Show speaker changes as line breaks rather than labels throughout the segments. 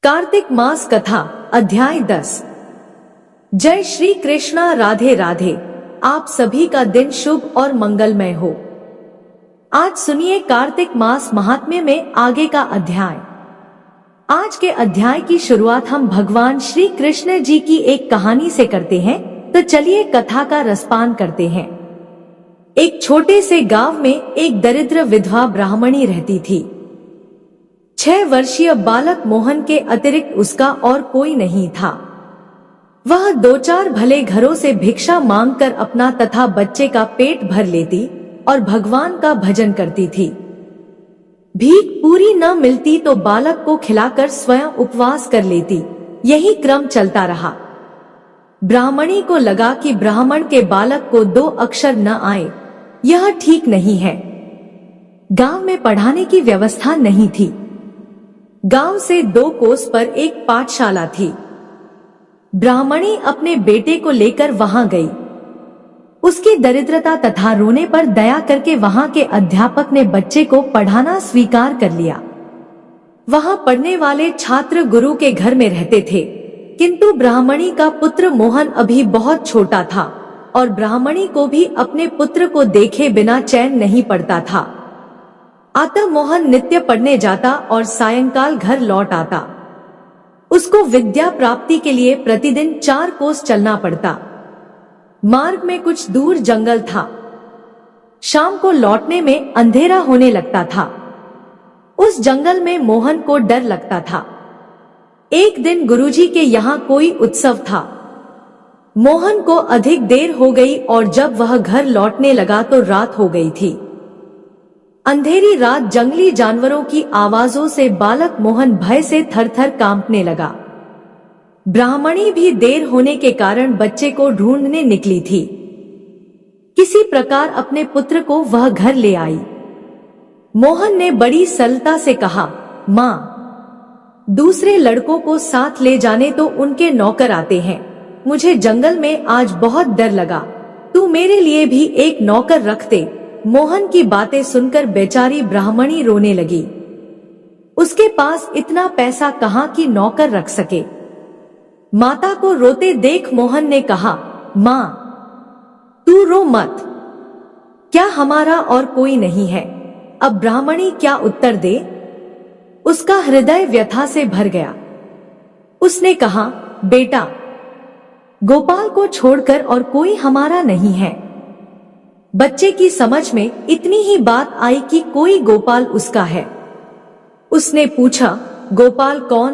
कार्तिक मास कथा अध्याय 10। जय श्री कृष्णा। राधे राधे। आप सभी का दिन शुभ और मंगलमय हो। आज सुनिए कार्तिक मास महात्म्य में आगे का अध्याय। आज के अध्याय की शुरुआत हम भगवान श्री कृष्ण जी की एक कहानी से करते हैं, तो चलिए कथा का रसपान करते हैं। एक छोटे से गांव में एक दरिद्र विधवा ब्राह्मणी रहती थी। 6 वर्षीय बालक मोहन के अतिरिक्त उसका और कोई नहीं था। वह 2-4 भले घरों से भिक्षा मांगकर अपना तथा बच्चे का पेट भर लेती और भगवान का भजन करती थी। भीख पूरी न मिलती तो बालक को खिलाकर स्वयं उपवास कर लेती। यही क्रम चलता रहा। ब्राह्मणी को लगा कि ब्राह्मण के बालक को 2 अक्षर न आए, यह ठीक नहीं है। गांव में पढ़ाने की व्यवस्था नहीं थी। गांव से 2 कोस पर एक पाठशाला थी। ब्राह्मणी अपने बेटे को लेकर वहां गई। उसकी दरिद्रता तथा रोने पर दया करके वहां के अध्यापक ने बच्चे को पढ़ाना स्वीकार कर लिया। वहां पढ़ने वाले छात्र गुरु के घर में रहते थे, किंतु ब्राह्मणी का पुत्र मोहन अभी बहुत छोटा था और ब्राह्मणी को भी अपने पुत्र को देखे बिना चैन नहीं पड़ता था। अतः मोहन नित्य पढ़ने जाता और सायंकाल घर लौट आता। उसको विद्या प्राप्ति के लिए प्रतिदिन 4 कोस चलना पड़ता। मार्ग में कुछ दूर जंगल था। शाम को लौटने में अंधेरा होने लगता था। उस जंगल में मोहन को डर लगता था। एक दिन गुरुजी के यहाँ कोई उत्सव था। मोहन को अधिक देर हो गई और जब वह घर लौटने लगा तो रात हो गई थी। अंधेरी रात जंगली जानवरों की आवाजों से बालक मोहन भय से थर-थर कांपने लगा। ब्राह्मणी भी देर होने के कारण बच्चे को ढूंढने निकली थी। किसी प्रकार अपने पुत्र को वह घर ले आई। मोहन ने बड़ी सरलता से कहा, माँ, दूसरे लड़कों को साथ ले जाने तो उनके नौकर आते हैं। मुझे जंगल में आज बहुत डर लगा। तू मेरे लिए भी एक नौकर रख दे। मोहन की बातें सुनकर बेचारी ब्राह्मणी रोने लगी। उसके पास इतना पैसा कहाँ कि नौकर रख सके। माता को रोते देख मोहन ने कहा, माँ, तू रो मत। क्या हमारा और कोई नहीं है? अब ब्राह्मणी क्या उत्तर दे? उसका हृदय व्यथा से भर गया। उसने कहा, बेटा, गोपाल को छोड़कर और कोई हमारा नहीं है। बच्चे की समझ में इतनी ही बात आई कि कोई गोपाल उसका है। उसने पूछा, गोपाल कौन?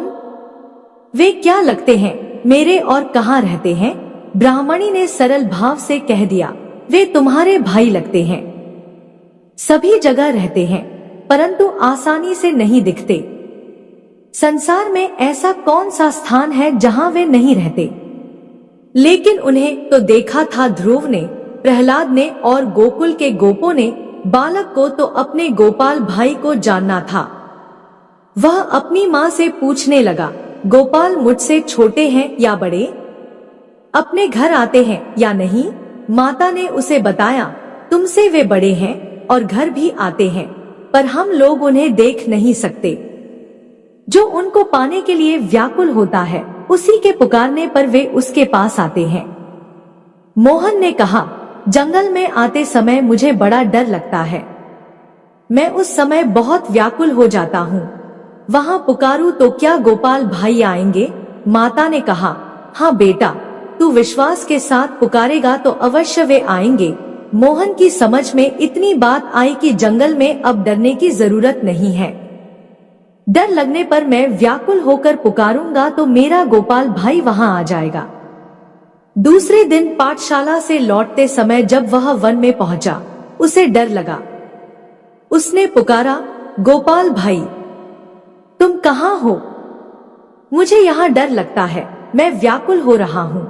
वे क्या लगते हैं मेरे और कहाँ रहते हैं? ब्राह्मणी ने सरल भाव से कह दिया, वे तुम्हारे भाई लगते हैं। सभी जगह रहते हैं परंतु आसानी से नहीं दिखते। संसार में ऐसा कौन सा स्थान है जहां वे नहीं रहते? लेकिन उन्हें तो देखा था ध्रुव ने, प्रहलाद ने और गोकुल के गोपों ने। बालक को तो अपने गोपाल भाई को जानना था। वह अपनी माँ से पूछने लगा, गोपाल मुझसे छोटे हैं या बड़े? अपने घर आते हैं या नहीं? माता ने उसे बताया, तुमसे वे बड़े हैं और घर भी आते हैं, पर हम लोग उन्हें देख नहीं सकते। जो उनको पाने के लिए व्याकुल होता है, उसी के पुकारने पर वे उसके पास आते हैं। मोहन ने कहा, जंगल में आते समय मुझे बड़ा डर लगता है। मैं उस समय बहुत व्याकुल हो जाता हूँ। वहां पुकारूं तो क्या गोपाल भाई आएंगे? माता ने कहा, हाँ बेटा, तू विश्वास के साथ पुकारेगा तो अवश्य वे आएंगे। मोहन की समझ में इतनी बात आई कि जंगल में अब डरने की जरूरत नहीं है। डर लगने पर मैं व्याकुल होकर पुकारूंगा तो मेरा गोपाल भाई वहां आ जाएगा। दूसरे दिन पाठशाला से लौटते समय जब वह वन में पहुंचा, उसे डर लगा। उसने पुकारा, गोपाल भाई, तुम कहाँ हो? मुझे यहाँ डर लगता है, मैं व्याकुल हो रहा हूँ।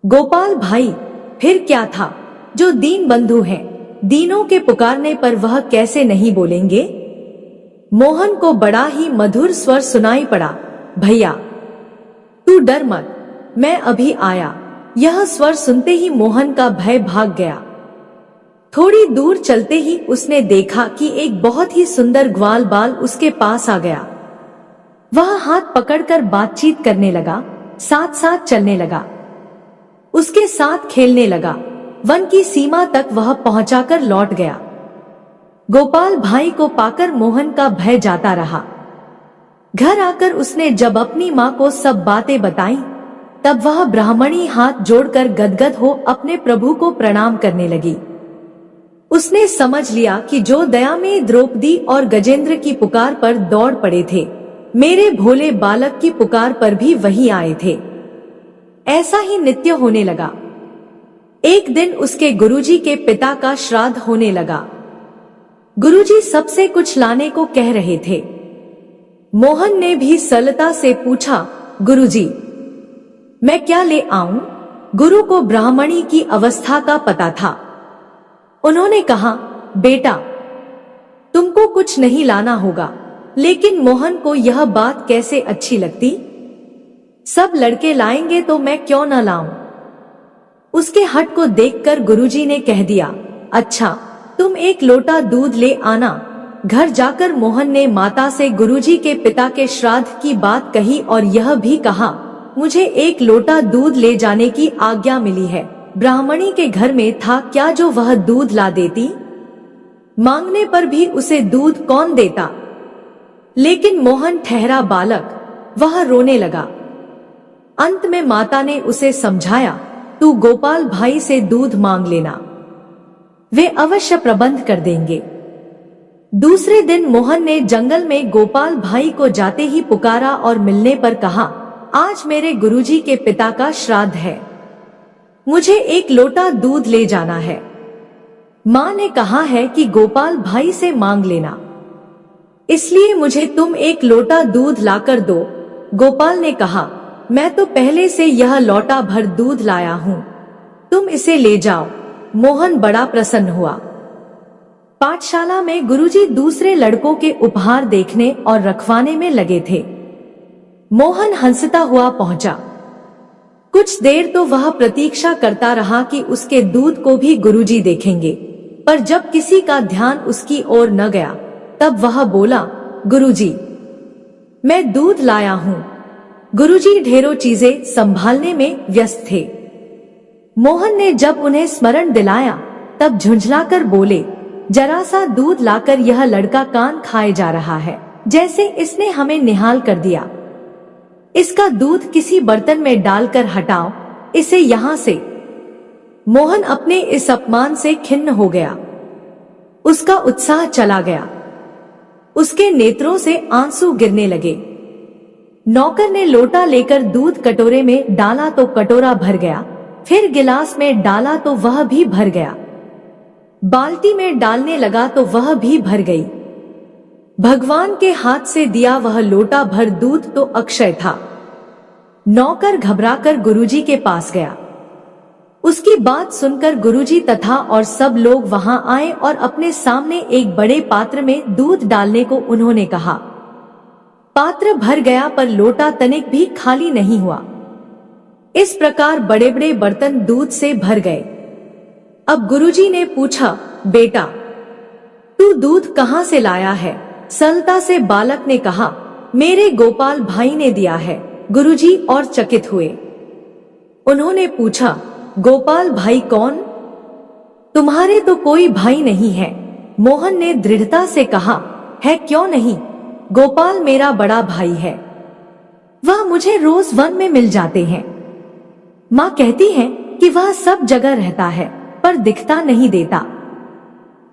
गोपाल भाई, फिर क्या था? जो दीन बंधु हैं, दीनों के पुकारने पर वह कैसे नहीं बोलेंगे? मोहन को बड़ा ही मधुर स्वर सुनाई पड़ा, भैया, तू डर मत, मैं अभी आया। यह स्वर सुनते ही मोहन का भय भाग गया। थोड़ी दूर चलते ही उसने देखा कि एक बहुत ही सुंदर ग्वाल बाल उसके पास आ गया। वह हाथ पकड़कर बातचीत करने लगा, साथ साथ चलने लगा, उसके साथ खेलने लगा। वन की सीमा तक वह पहुंचाकर लौट गया। गोपाल भाई को पाकर मोहन का भय जाता रहा। घर आकर उसने जब अपनी माँ को सब बातें बताई, तब वह ब्राह्मणी हाथ जोड़कर गदगद हो अपने प्रभु को प्रणाम करने लगी। उसने समझ लिया कि जो दया में द्रौपदी और गजेंद्र की पुकार पर दौड़ पड़े थे, मेरे भोले बालक की पुकार पर भी वही आए थे। ऐसा ही नित्य होने लगा। एक दिन उसके गुरुजी के पिता का श्राद्ध होने लगा। गुरुजी सबसे कुछ लाने को कह रहे थे। मोहन ने भी सरलता से पूछा, गुरुजी, मैं क्या ले आऊं? गुरु को ब्राह्मणी की अवस्था का पता था। उन्होंने कहा, बेटा, तुमको कुछ नहीं लाना होगा। लेकिन मोहन को यह बात कैसे अच्छी लगती। सब लड़के लाएंगे तो मैं क्यों न लाऊं? उसके हट को देखकर गुरुजी ने कह दिया, अच्छा, तुम एक लोटा दूध ले आना। घर जाकर मोहन ने माता से गुरुजी के पिता के श्राद्ध की बात कही और यह भी कहा, मुझे एक लोटा दूध ले जाने की आज्ञा मिली है। ब्राह्मणी के घर में था क्या जो वह दूध ला देती? मांगने पर भी उसे दूध कौन देता? लेकिन मोहन ठहरा बालक, वह रोने लगा। अंत में माता ने उसे समझाया, तू गोपाल भाई से दूध मांग लेना, वे अवश्य प्रबंध कर देंगे। दूसरे दिन मोहन ने जंगल में गोपाल भाई को जाते ही पुकारा और मिलने पर कहा, आज मेरे गुरुजी के पिता का श्राद्ध है, मुझे एक लोटा दूध ले जाना है। माँ ने कहा है कि गोपाल भाई से मांग लेना, इसलिए मुझे तुम एक लोटा दूध लाकर दो। गोपाल ने कहा, मैं तो पहले से यह लोटा भर दूध लाया हूँ, तुम इसे ले जाओ। मोहन बड़ा प्रसन्न हुआ। पाठशाला में गुरुजी दूसरे लड़कों के उपहार देखने और रखवाने में लगे थे। मोहन हंसता हुआ पहुंचा। कुछ देर तो वह प्रतीक्षा करता रहा कि उसके दूध को भी गुरुजी देखेंगे, पर जब किसी का ध्यान उसकी ओर न गया, तब वह बोला, गुरुजी, मैं दूध लाया हूँ। गुरुजी ढेरों चीजें संभालने में व्यस्त थे। मोहन ने जब उन्हें स्मरण दिलाया, तब झुंझलाकर बोले, जरा सा दूध लाकर यह लड़का कान खाए जा रहा है, जैसे इसने हमें निहाल कर दिया। इसका दूध किसी बर्तन में डालकर हटाओ इसे यहाँ से। मोहन अपने इस अपमान से खिन्न हो गया। उसका उत्साह चला गया। उसके नेत्रों से आंसू गिरने लगे। नौकर ने लोटा लेकर दूध कटोरे में डाला तो कटोरा भर गया, फिर गिलास में डाला तो वह भी भर गया, बाल्टी में डालने लगा तो वह भी भर गई। भगवान के हाथ से दिया वह लोटा भर दूध तो अक्षय था। नौकर घबराकर गुरुजी के पास गया। उसकी बात सुनकर गुरुजी तथा और सब लोग वहां आए और अपने सामने एक बड़े पात्र में दूध डालने को उन्होंने कहा। पात्र भर गया पर लोटा तनिक भी खाली नहीं हुआ। इस प्रकार बड़े बड़े बर्तन दूध से भर गए। अब गुरुजी ने पूछा, बेटा, तू दूध कहाँ से लाया है? सरलता से बालक ने कहा, मेरे गोपाल भाई ने दिया है। गुरुजी और चकित हुए। उन्होंने पूछा, गोपाल भाई कौन? तुम्हारे तो कोई भाई नहीं है। मोहन ने दृढ़ता से कहा, है क्यों नहीं, गोपाल मेरा बड़ा भाई है। वह मुझे रोज वन में मिल जाते हैं। माँ कहती है कि वह सब जगह रहता है पर दिखता नहीं देता।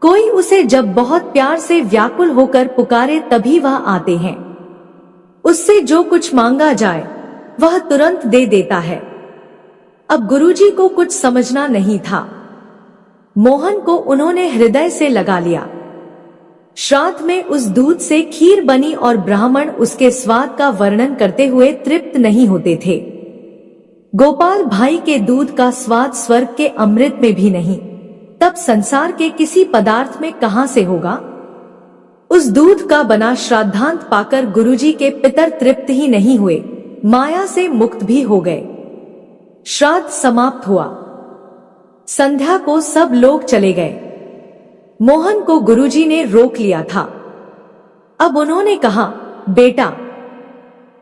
कोई उसे जब बहुत प्यार से व्याकुल होकर पुकारे तभी वह आते हैं। उससे जो कुछ मांगा जाए वह तुरंत दे देता है। अब गुरुजी को कुछ समझना नहीं था। मोहन को उन्होंने हृदय से लगा लिया। श्राद्ध में उस दूध से खीर बनी और ब्राह्मण उसके स्वाद का वर्णन करते हुए तृप्त नहीं होते थे। गोपाल भाई के दूध का स्वाद स्वर्ग के अमृत में भी नहीं, तब संसार के किसी पदार्थ में कहां से होगा? उस दूध का बना श्राद्धांत पाकर गुरुजी के पितर तृप्त ही नहीं हुए, माया से मुक्त भी हो गए। श्राद्ध समाप्त हुआ। संध्या को सब लोग चले गए। मोहन को गुरुजी ने रोक लिया था। अब उन्होंने कहा, बेटा,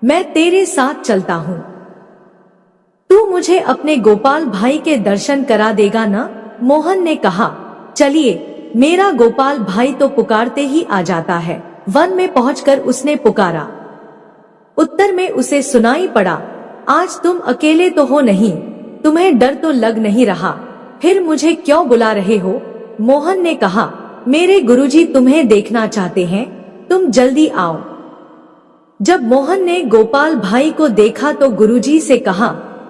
मैं तेरे साथ चलता हूँ। तू मुझे अपने गोपाल भाई के दर्शन करा देगा ना? मोहन ने कहा। चलिए, मेरा गोपाल भाई तो पुकारते ही आ जाता है। वन में पहुंचकर उसने पुकारा। उत्तर में उसे सुनाई पड़ा, आज तुम अकेले तो हो नहीं, तुम्हें डर तो लग नहीं रहा, फिर मुझे क्यों बुला रहे हो? मोहन ने कहा, मेरे गुरुजी तुम्हें देखना चाहते हैं, तुम जल्दी आओ। जब मोहन ने गोपाल भाई को देखा तो गुरुजी से कहा,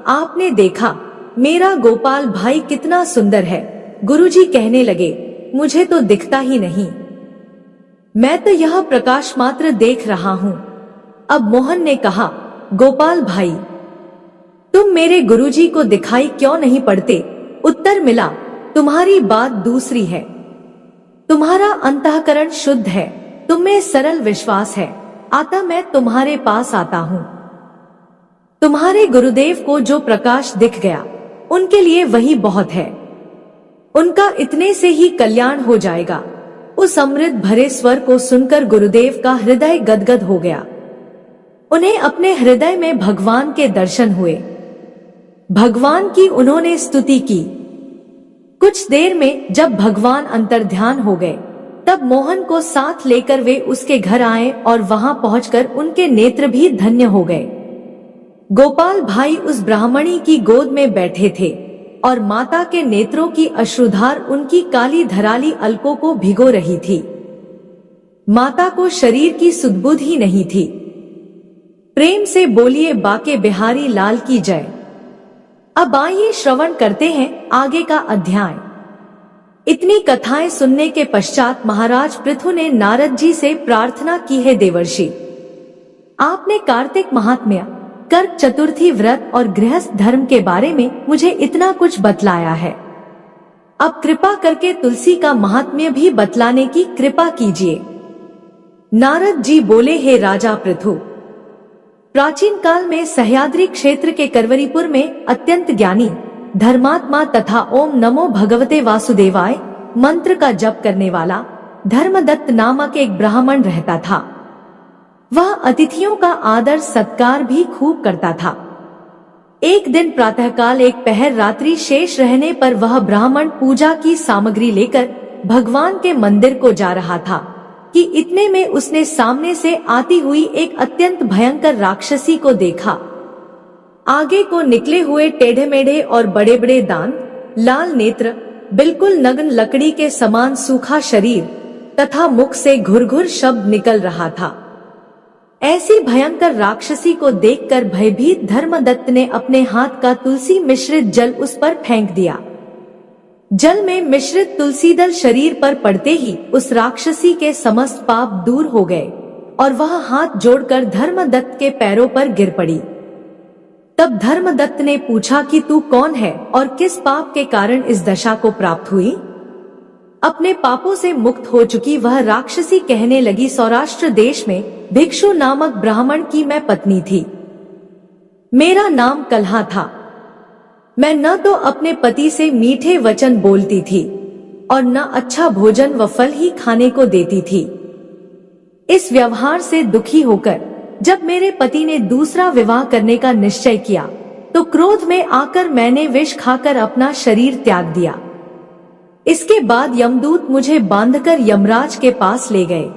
आपने देखा मेरा गोपाल भाई कितना सुंदर है? गुरुजी कहने लगे, मुझे तो दिखता ही नहीं, मैं तो यह प्रकाश मात्र देख रहा हूँ। अब मोहन ने कहा, गोपाल भाई, तुम मेरे गुरुजी को दिखाई क्यों नहीं पड़ते? उत्तर मिला, तुम्हारी बात दूसरी है, तुम्हारा अंतःकरण शुद्ध है, तुम में सरल विश्वास है, अतः मैं तुम्हारे पास आता हूँ। तुम्हारे गुरुदेव को जो प्रकाश दिख गया, उनके लिए वही बहुत है, उनका इतने से ही कल्याण हो जाएगा। उस अमृत भरे स्वर को सुनकर गुरुदेव का हृदय गदगद हो गया। उन्हें अपने हृदय में भगवान के दर्शन हुए। भगवान की उन्होंने स्तुति की। कुछ देर में जब भगवान अंतर्ध्यान हो गए, तब मोहन को साथ लेकर वे उसके घर आए और वहां पहुंचकर उनके नेत्र भी धन्य हो गए। गोपाल भाई उस ब्राह्मणी की गोद में बैठे थे और माता के नेत्रों की अश्रुधार उनकी काली धराली अलकों को भिगो रही थी। माता को शरीर की सुधबुध ही नहीं थी। प्रेम से बोलिए बाके बिहारी लाल की जय। अब आइए श्रवण करते हैं आगे का अध्याय। इतनी कथाएं सुनने के पश्चात महाराज पृथु ने नारद जी से प्रार्थना की है, देवर्षि, आपने कार्तिक महात्म्य, कर्क चतुर्थी व्रत और गृहस्थ धर्म के बारे में मुझे इतना कुछ बतलाया है। अब कृपा करके तुलसी का महात्म्य भी बतलाने की कृपा कीजिए। नारद जी बोले, हे राजा पृथु, प्राचीन काल में सह्याद्री क्षेत्र के करवरीपुर में अत्यंत ज्ञानी धर्मात्मा तथा ओम नमो भगवते वासुदेवाय मंत्र का जप करने वाला धर्मदत्त नामक एक ब्राह्मण रहता था। वह अतिथियों का आदर सत्कार भी खूब करता था। एक दिन प्रातःकाल एक पहर रात्रि शेष रहने पर वह ब्राह्मण पूजा की सामग्री लेकर भगवान के मंदिर को जा रहा था कि इतने में उसने सामने से आती हुई एक अत्यंत भयंकर राक्षसी को देखा। आगे को निकले हुए टेढ़े मेढ़े और बड़े बड़े दांत, लाल नेत्र, बिल्कुल नग्न लकड़ी के समान सूखा शरीर तथा मुख से घुरघुर शब्द निकल रहा था। ऐसी भयंकर राक्षसी को देखकर भयभीत धर्मदत्त ने अपने हाथ का तुलसी मिश्रित जल उस पर फेंक दिया। जल में मिश्रित तुलसी दल शरीर पर पड़ते ही उस राक्षसी के समस्त पाप दूर हो गए और वह हाथ जोड़कर धर्मदत्त के पैरों पर गिर पड़ी। तब धर्मदत्त ने पूछा कि तू कौन है और किस पाप के कारण इस दशा को प्राप्त हुई? अपने पापों से मुक्त हो चुकी वह राक्षसी कहने लगी, सौराष्ट्र देश में भिक्षु नामक ब्राह्मण की मैं पत्नी थी। मेरा नाम कलहा था। मैं न तो अपने पति से मीठे वचन बोलती थी और न अच्छा भोजन व फल ही खाने को देती थी। इस व्यवहार से दुखी होकर जब मेरे पति ने दूसरा विवाह करने का निश्चय किया तो क्रोध में आकर मैंने विष खाकर अपना शरीर त्याग दिया। इसके बाद यमदूत मुझे बांधकर यमराज के पास ले गए।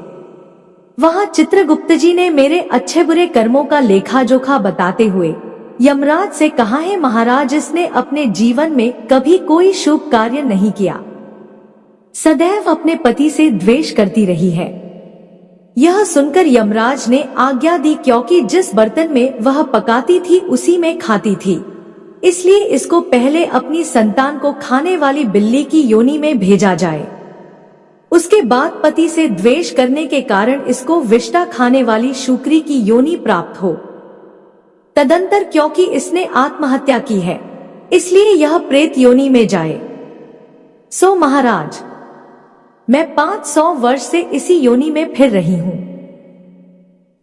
वहां चित्रगुप्त जी ने मेरे अच्छे बुरे कर्मों का लेखा जोखा बताते हुए यमराज से कहा है, महाराज, इसने अपने जीवन में कभी कोई शुभ कार्य नहीं किया, सदैव अपने पति से द्वेष करती रही है। यह सुनकर यमराज ने आज्ञा दी, क्योंकि जिस बर्तन में वह पकाती थी उसी में खाती थी, इसलिए इसको पहले अपनी संतान को खाने वाली बिल्ली की योनि में भेजा जाए। उसके बाद पति से द्वेष करने के कारण इसको विष्टा खाने वाली शूकरी की योनि प्राप्त हो। तदंतर क्योंकि इसने आत्महत्या की है, इसलिए यह प्रेत योनि में जाए। सो महाराज, मैं 500 वर्ष से इसी योनि में फिर रही हूँ।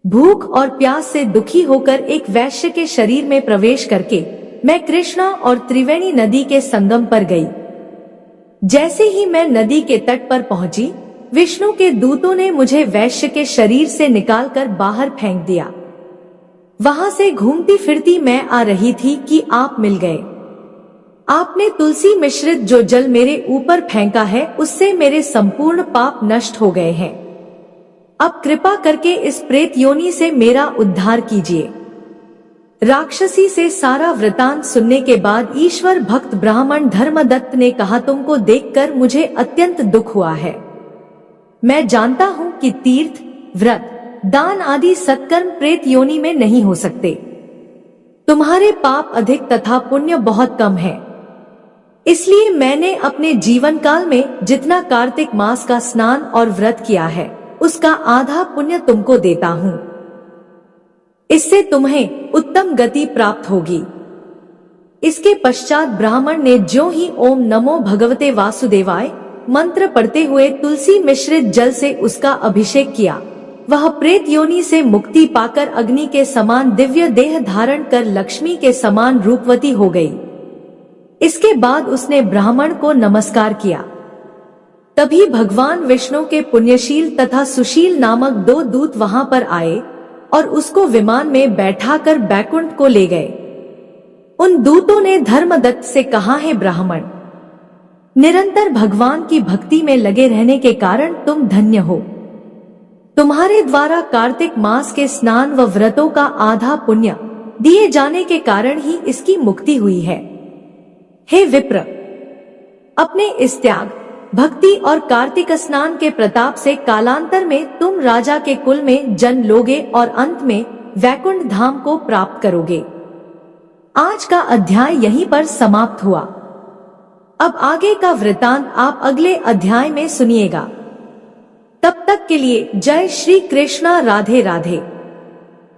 भूख और प्यास से दुखी होकर एक वैश्य के शरीर में प्रवेश करके मैं कृष्णा और त्रिवेणी नदी के संगम पर गई। जैसे ही मैं नदी के तट पर पहुंची, विष्णु के दूतों ने मुझे वैश्य के शरीर से निकालकर बाहर फेंक दिया। वहां से घूमती फिरती मैं आ रही थी कि आप मिल गए। आपने तुलसी मिश्रित जो जल मेरे ऊपर फेंका है उससे मेरे संपूर्ण पाप नष्ट हो गए हैं। अब कृपा करके इस प्रेत योनि से मेरा उद्धार कीजिए। राक्षसी से सारा वृतांत सुनने के बाद ईश्वर भक्त ब्राह्मण धर्मदत्त ने कहा, तुमको देखकर मुझे अत्यंत दुख हुआ है। मैं जानता हूँ कि तीर्थ, व्रत, दान आदि सत्कर्म प्रेत योनि में नहीं हो सकते। तुम्हारे पाप अधिक तथा पुण्य बहुत कम है। इसलिए मैंने अपने जीवन काल में जितना कार्तिक मास का स्नान और व्रत किया है उसका आधा पुण्य तुमको देता हूँ। इससे तुम्हें उत्तम गति प्राप्त होगी। इसके पश्चात ब्राह्मण ने ज्यों ही ओम नमो भगवते वासुदेवाय मंत्र पढ़ते हुए तुलसी मिश्रित जल से उसका अभिषेक किया, वह प्रेत योनि से मुक्ति पाकर अग्नि के समान दिव्य देह धारण कर लक्ष्मी के समान रूपवती हो गई। इसके बाद उसने ब्राह्मण को नमस्कार किया। तभी भगवान विष्णु के पुण्यशील तथा सुशील नामक 2 दूत वहां पर आए और उसको विमान में बैठाकर बैकुंठ को ले गए। उन दूतों ने धर्मदत्त से कहा, है ब्राह्मण, निरंतर भगवान की भक्ति में लगे रहने के कारण तुम धन्य हो। तुम्हारे द्वारा कार्तिक मास के स्नान व व्रतों का आधा पुण्य दिए जाने के कारण ही इसकी मुक्ति हुई है। हे विप्र, अपने इस त्याग, भक्ति और कार्तिक स्नान के प्रताप से कालांतर में तुम राजा के कुल में जन्म लोगे और अंत में वैकुंठ धाम को प्राप्त करोगे। आज का अध्याय यहीं पर समाप्त हुआ। अब आगे का वृतांत आप अगले अध्याय में सुनिएगा। तब तक के लिए जय श्री कृष्णा, राधे राधे।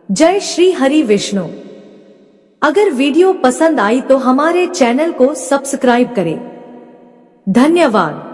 जय श्री हरि विष्णु। अगर वीडियो पसंद आई तो हमारे चैनल को सब्सक्राइब करें। धन्यवाद।